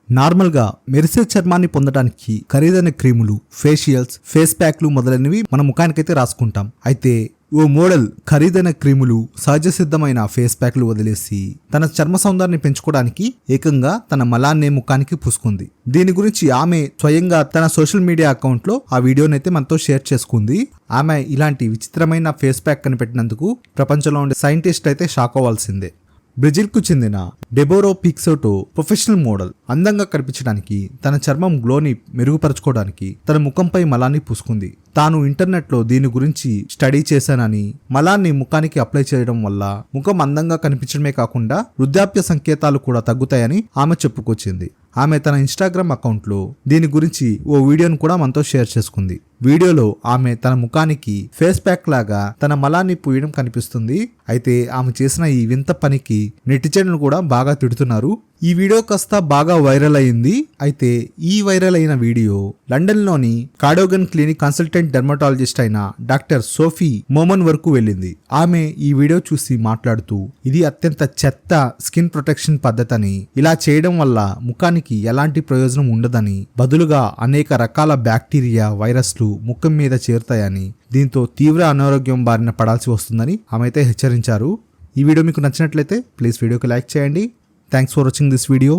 నార్మల్గా మెరిసే చర్మాన్ని పొందడానికి ఖరీదైన క్రీములు, ఫేషియల్స్, ఫేస్ ప్యాక్లు మొదలైనవి మన ముఖానికైతే రాసుకుంటాం. అయితే ఓ మోడల్ ఖరీదైన క్రీములు, సహజ సిద్ధమైన ఫేస్ ప్యాక్లు వదిలేసి తన చర్మ సౌందర్యాన్ని పెంచుకోవడానికి ఏకంగా తన మలాన్నే ముఖానికి పూసుకుంది. దీని గురించి ఆమె స్వయంగా తన సోషల్ మీడియా అకౌంట్లో ఆ వీడియోనైతే మనతో షేర్ చేసుకుంది. ఆమె ఇలాంటి విచిత్రమైన ఫేస్ ప్యాక్ కనిపెట్టినందుకు ప్రపంచంలో ఉండే సైంటిస్ట్ అయితే షాక్ అవ్వాల్సిందే. బ్రెజిల్కు చెందిన డెబోరో పిక్సోటో ప్రొఫెషనల్ మోడల్ అందంగా కనిపించడానికి, తన చర్మం గ్లోని మెరుగుపరచుకోవడానికి తన ముఖంపై మలాన్ని పూసుకుంది. తాను ఇంటర్నెట్లో దీని గురించి స్టడీ చేశానని, మలాన్ని ముఖానికి అప్లై చేయడం వల్ల ముఖం అందంగా కనిపించడమే కాకుండా వృద్ధాప్య సంకేతాలు కూడా తగ్గుతాయని ఆమె చెప్పుకొచ్చింది. ఆమె తన ఇన్స్టాగ్రామ్ అకౌంట్లో దీని గురించి ఓ వీడియోను కూడా మనతో షేర్ చేసుకుంది. వీడియోలో ఆమె తన ముఖానికి ఫేస్ ప్యాక్ లాగా తన మలాన్ని పూయడం కనిపిస్తుంది. అయితే ఆమె చేసిన ఈ వింత పనికి నెటిజన్లు కూడా బాగా తిడుతున్నారు. ఈ వీడియో కాస్త బాగా వైరల్ అయింది. అయితే ఈ వైరల్ అయిన వీడియో లండన్లోని కాడోగన్ క్లినిక్ కన్సల్టెంట్ డెర్మటాలజిస్ట్ అయిన డాక్టర్ సోఫీ మోమన్ వరకు వెళ్ళింది. ఆమె ఈ వీడియో చూసి మాట్లాడుతూ, ఇది అత్యంత చెత్త స్కిన్ ప్రొటెక్షన్ పద్ధతిని, ఇలా చేయడం వల్ల ముఖానికి ఎలాంటి ప్రయోజనం ఉండదని, బదులుగా అనేక రకాల బ్యాక్టీరియా, వైరస్లు ముఖం మీద చేరుతాయని, దీంతో తీవ్ర అనారోగ్యం బారిన పడాల్సి వస్తుందని ఆమె అయితే హెచ్చరించారు. ఈ వీడియో మీకు నచ్చినట్లయితే ప్లీజ్ వీడియోకి లైక్ చేయండి. Thanks for watching this video.